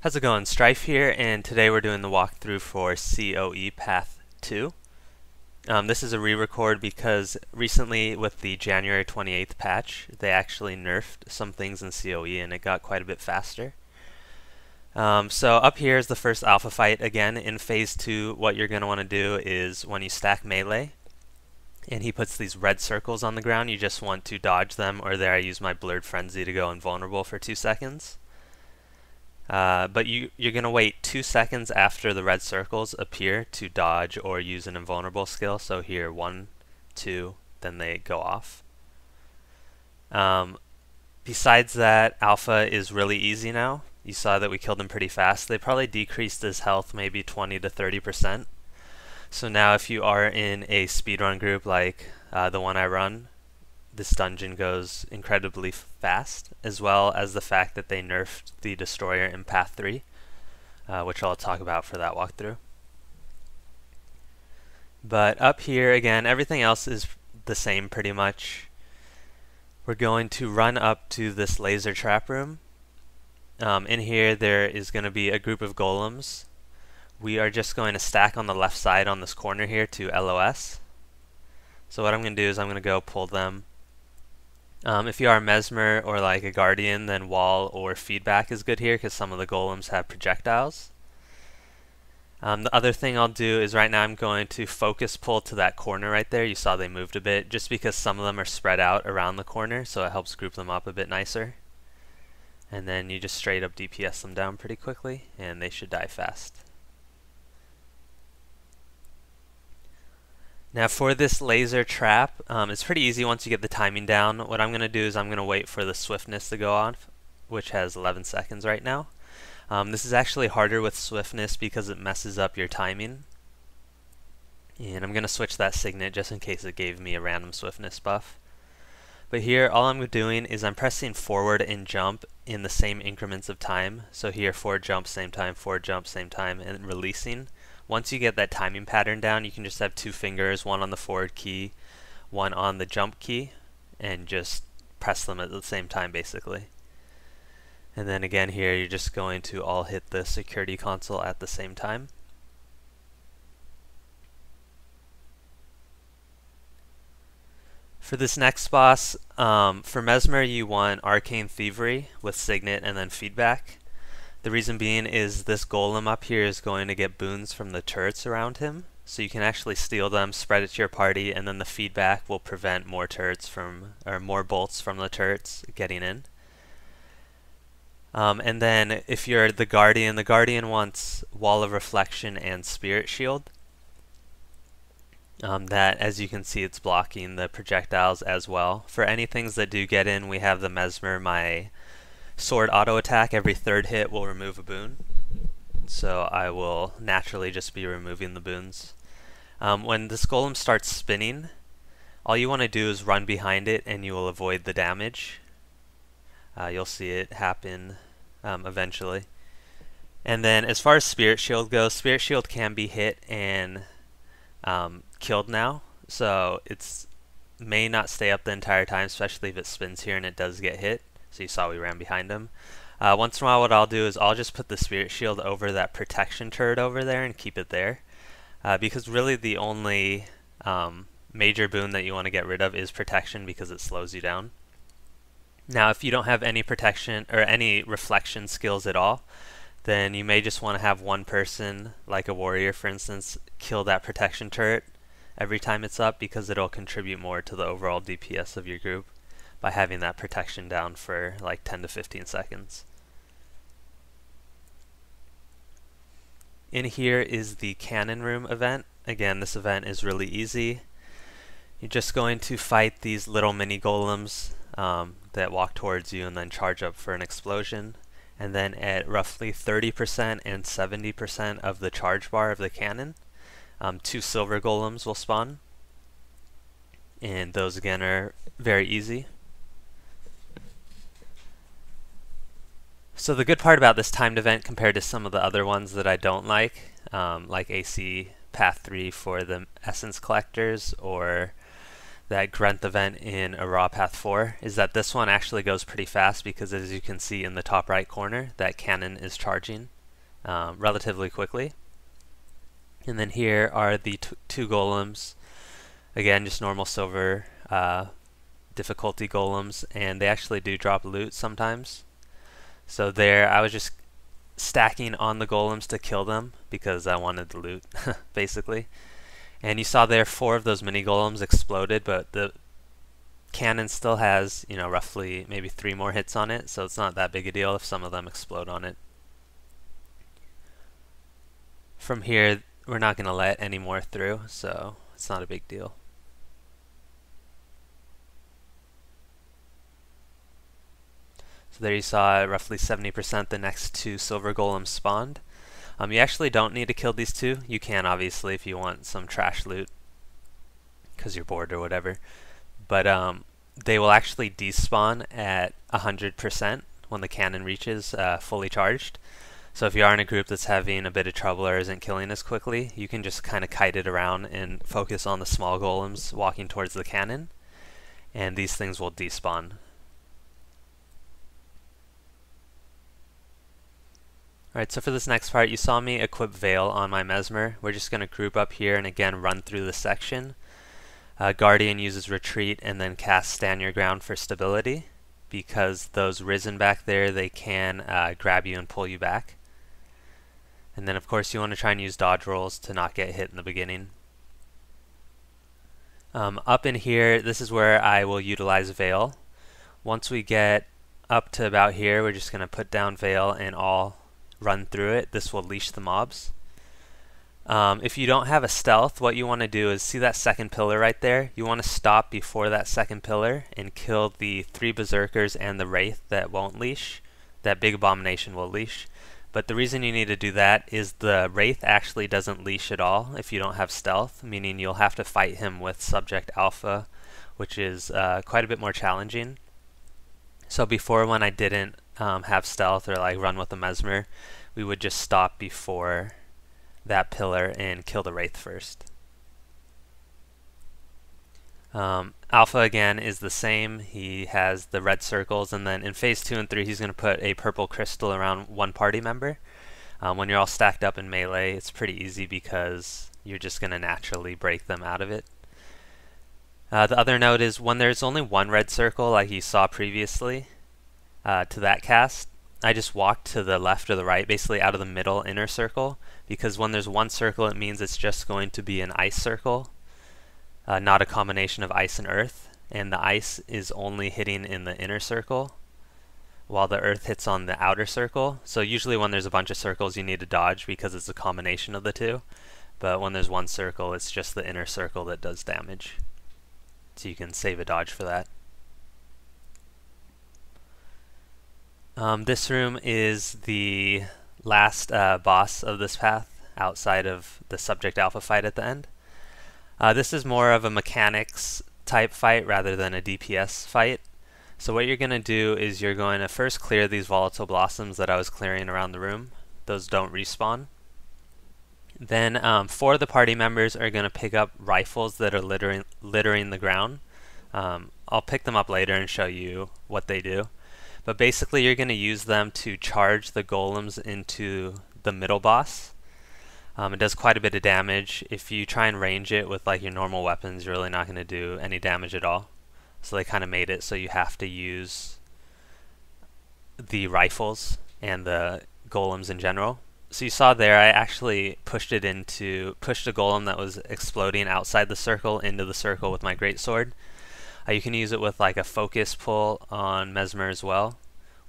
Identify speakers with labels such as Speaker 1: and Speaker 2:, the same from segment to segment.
Speaker 1: How's it going? Strife here, and today we're doing the walkthrough for CoE Path 2. This is a re-record because recently with the January 28th patch, they actually nerfed some things in CoE and it got quite a bit faster. So up here is the first alpha fight. Again, in Phase 2, what you're going to want to do is when you stack melee, and he puts these red circles on the ground, you just want to dodge them, or there I use my Blurred Frenzy to go invulnerable for 2 seconds. But you're going to wait 2 seconds after the red circles appear to dodge or use an invulnerable skill. So here, 1, 2, then they go off. Besides that, Alpha is really easy now. You saw that we killed him pretty fast. They probably decreased his health maybe 20 to 30%. So now if you are in a speedrun group like the one I run, this dungeon goes incredibly fast, as well as the fact that they nerfed the destroyer in Path 3, which I'll talk about for that walkthrough. But up here, again, everything else is the same pretty much. We're going to run up to this laser trap room. In here there is going to be a group of golems. We are just going to stack on the left side on this corner here to LOS. So what I'm going to do is I'm going to go pull them. If you are a Mesmer or like a Guardian, then wall or feedback is good here because some of the golems have projectiles. The other thing I'll do is right now I'm going to focus pull to that corner right there. You saw they moved a bit just because some of them are spread out around the corner, so it helps group them up a bit nicer. And then you just straight up DPS them down pretty quickly and they should die fast. Now for this laser trap, it's pretty easy once you get the timing down. What I'm going to do is I'm going to wait for the swiftness to go on, which has 11 seconds right now. This is actually harder with swiftness because it messes up your timing. And I'm going to switch that signet just in case it gave me a random swiftness buff. But here all I'm doing is I'm pressing forward and jump in the same increments of time. So here forward jump same time, forward jump same time, and releasing. Once you get that timing pattern down, you can just have 2 fingers, one on the forward key, one on the jump key, and just press them at the same time basically. And then again here, you're just going to all hit the security console at the same time. For this next boss, for Mesmer you want Arcane Thievery with Signet and then Feedback. The reason being is this golem up here is going to get boons from the turrets around him. So you can actually steal them, spread it to your party, and then the feedback will prevent more turrets from, or more bolts from the turrets getting in. And then if you're the Guardian wants Wall of Reflection and Spirit Shield. That, as you can see, it's blocking the projectiles as well. For any things that do get in, we have the Mesmer, my sword auto attack. Every 3rd hit will remove a boon, so I will naturally just be removing the boons. When this golem starts spinning, all you want to do is run behind it and you will avoid the damage. You'll see it happen eventually. And then as far as Spirit Shield goes, Spirit Shield can be hit and killed now, so it's may not stay up the entire time, especially if it spins here and it does get hit. So you saw we ran behind him. Once in a while what I'll do is I'll just put the Spirit Shield over that protection turret over there and keep it there. Because really the only major boon that you want to get rid of is protection because it slows you down. Now if you don't have any protection or any reflection skills at all, then you may just want to have one person, like a warrior for instance, kill that protection turret every time it's up because it'll contribute more to the overall DPS of your group by having that protection down for like 10 to 15 seconds. In here is the cannon room event. Again, this event is really easy. You're just going to fight these little mini golems that walk towards you and then charge up for an explosion. And then at roughly 30% and 70% of the charge bar of the cannon, 2 silver golems will spawn. And those again are very easy. So the good part about this timed event compared to some of the other ones that I don't like AC Path 3 for the Essence Collectors or that grunt event in a raw path 4 is that this one actually goes pretty fast because, as you can see in the top right corner, that cannon is charging relatively quickly. And then here are the two golems, again just normal silver difficulty golems, and they actually do drop loot sometimes. So there I was just stacking on the golems to kill them because I wanted the loot basically. And you saw there 4 of those mini golems exploded, but the cannon still has, you know, roughly maybe 3 more hits on it, so it's not that big a deal if some of them explode on it. From here, we're not going to let any more through, so it's not a big deal. So there you saw roughly 70% the next 2 silver golems spawned. You actually don't need to kill these 2. You can obviously if you want some trash loot because you're bored or whatever. But they will actually despawn at 100% when the cannon reaches fully charged. So if you are in a group that's having a bit of trouble or isn't killing as quickly, you can just kind of kite it around and focus on the small golems walking towards the cannon, and these things will despawn. Alright, so for this next part, you saw me equip Veil on my Mesmer. We're just going to group up here and again run through the section. Guardian uses Retreat and then cast Stand Your Ground for stability, because those Risen back there, they can grab you and pull you back. And then of course you want to try and use dodge rolls to not get hit in the beginning. Up in here, this is where I will utilize Veil. Once we get up to about here, we're just going to put down Veil and all run through it. This will leash the mobs. If you don't have a stealth, what you want to do is see that second pillar right there. You want to stop before that second pillar and kill the 3 berserkers and the wraith that won't leash. That big abomination will leash. But the reason you need to do that is the wraith actually doesn't leash at all if you don't have stealth, meaning you'll have to fight him with subject alpha, which is quite a bit more challenging. So before, when I didn't have stealth or like run with the Mesmer, we would just stop before that pillar and kill the wraith first. Alpha again is the same. He has the red circles, and then in phase 2 and 3 he's going to put a purple crystal around one party member. When you're all stacked up in melee, it's pretty easy because you're just going to naturally break them out of it. The other note is when there's only one red circle like you saw previously to that cast, I just walked to the left or the right, basically out of the middle inner circle, because when there's one circle it means it's just going to be an ice circle, not a combination of ice and earth, and the ice is only hitting in the inner circle while the earth hits on the outer circle. So usually when there's a bunch of circles you need to dodge because it's a combination of the two, but when there's one circle it's just the inner circle that does damage. So you can save a dodge for that. This room is the last boss of this path outside of the subject alpha fight at the end. This is more of a mechanics type fight rather than a DPS fight. So what you're going to do is you're going to first clear these volatile blossoms that I was clearing around the room. Those don't respawn. Then 4 of the party members are going to pick up rifles that are littering the ground. I'll pick them up later and show you what they do. But basically you're going to use them to charge the golems into the middle boss. It does quite a bit of damage. If you try and range it with like your normal weapons, you're really not going to do any damage at all. So they kind of made it so you have to use the rifles and the golems in general. So you saw there I actually pushed a golem that was exploding outside the circle into the circle with my greatsword. You can use it with like a focus pull on Mesmer as well,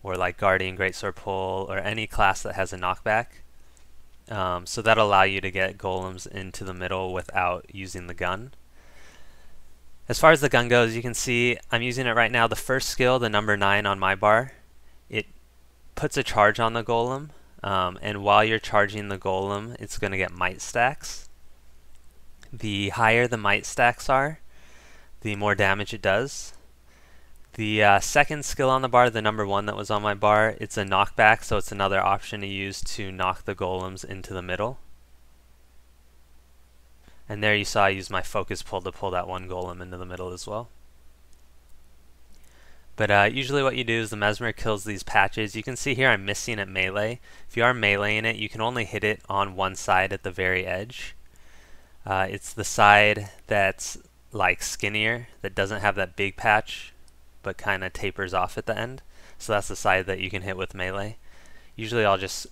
Speaker 1: or like Guardian Greatsword pull, or any class that has a knockback. So that'll allow you to get golems into the middle without using the gun. As far as the gun goes, you can see I'm using it right now. The first skill, the number 9 on my bar, it puts a charge on the golem, and while you're charging the golem, it's going to get might stacks. The higher the might stacks are, the more damage it does. The second skill on the bar, the number 1 that was on my bar, it's a knockback, so it's another option to use to knock the golems into the middle. And there you saw I used my focus pull to pull that one golem into the middle as well. But usually what you do is the Mesmer kills these patches. You can see here I'm missing at melee. If you are meleeing it, you can only hit it on one side at the very edge. It's the side that's like skinnier, that doesn't have that big patch, but kind of tapers off at the end. So that's the side that you can hit with melee. Usually I'll just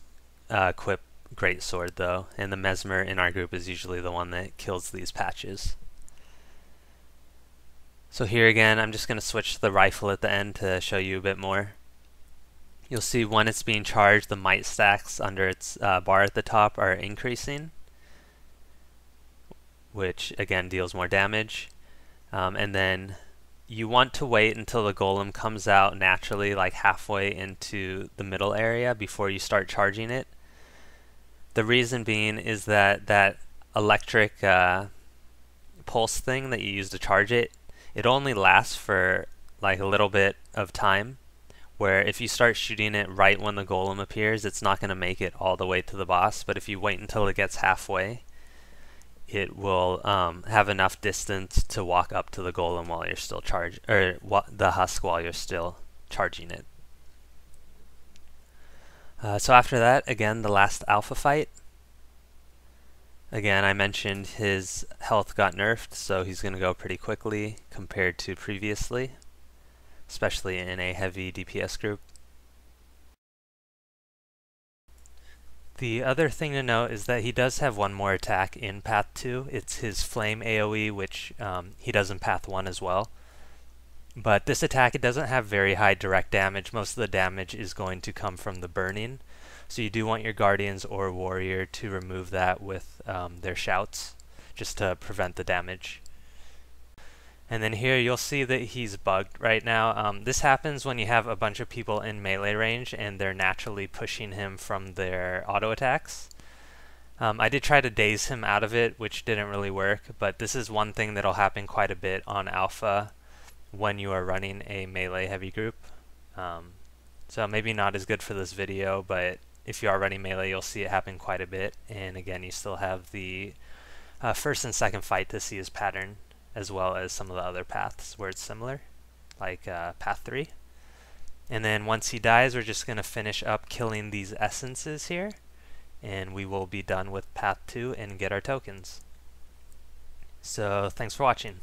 Speaker 1: equip Greatsword though, and the Mesmer in our group is usually the one that kills these patches. So here again, I'm just going to switch to the rifle at the end to show you a bit more. You'll see when it's being charged, the might stacks under its bar at the top are increasing, which again deals more damage. And then you want to wait until the golem comes out naturally, like halfway into the middle area before you start charging it. The reason being is that that electric pulse thing that you use to charge it, it only lasts for like a little bit of time, where if you start shooting it right when the golem appears, it's not going to make it all the way to the boss, but if you wait until it gets halfway, it will have enough distance to walk up to the golem while you're still the husk while you're still charging it. So after that, again, the last alpha fight. Again, I mentioned his health got nerfed, so he's going to go pretty quickly compared to previously, especially in a heavy DPS group. The other thing to note is that he does have one more attack in Path 2. It's his Flame AoE, which he does in Path 1 as well. But this attack, it doesn't have very high direct damage. Most of the damage is going to come from the burning. So you do want your Guardians or Warrior to remove that with their shouts, just to prevent the damage. And then here you'll see that he's bugged right now. This happens when you have a bunch of people in melee range and they're naturally pushing him from their auto attacks. I did try to daze him out of it, which didn't really work, but this is one thing that'll happen quite a bit on alpha when you are running a melee heavy group. So maybe not as good for this video, but if you are running melee, you'll see it happen quite a bit. And again, you still have the first and second fight to see his pattern, as well as some of the other paths where it's similar, like Path 3. And then once he dies, we're just going to finish up killing these essences here, and we will be done with Path 2 and get our tokens. So thanks for watching.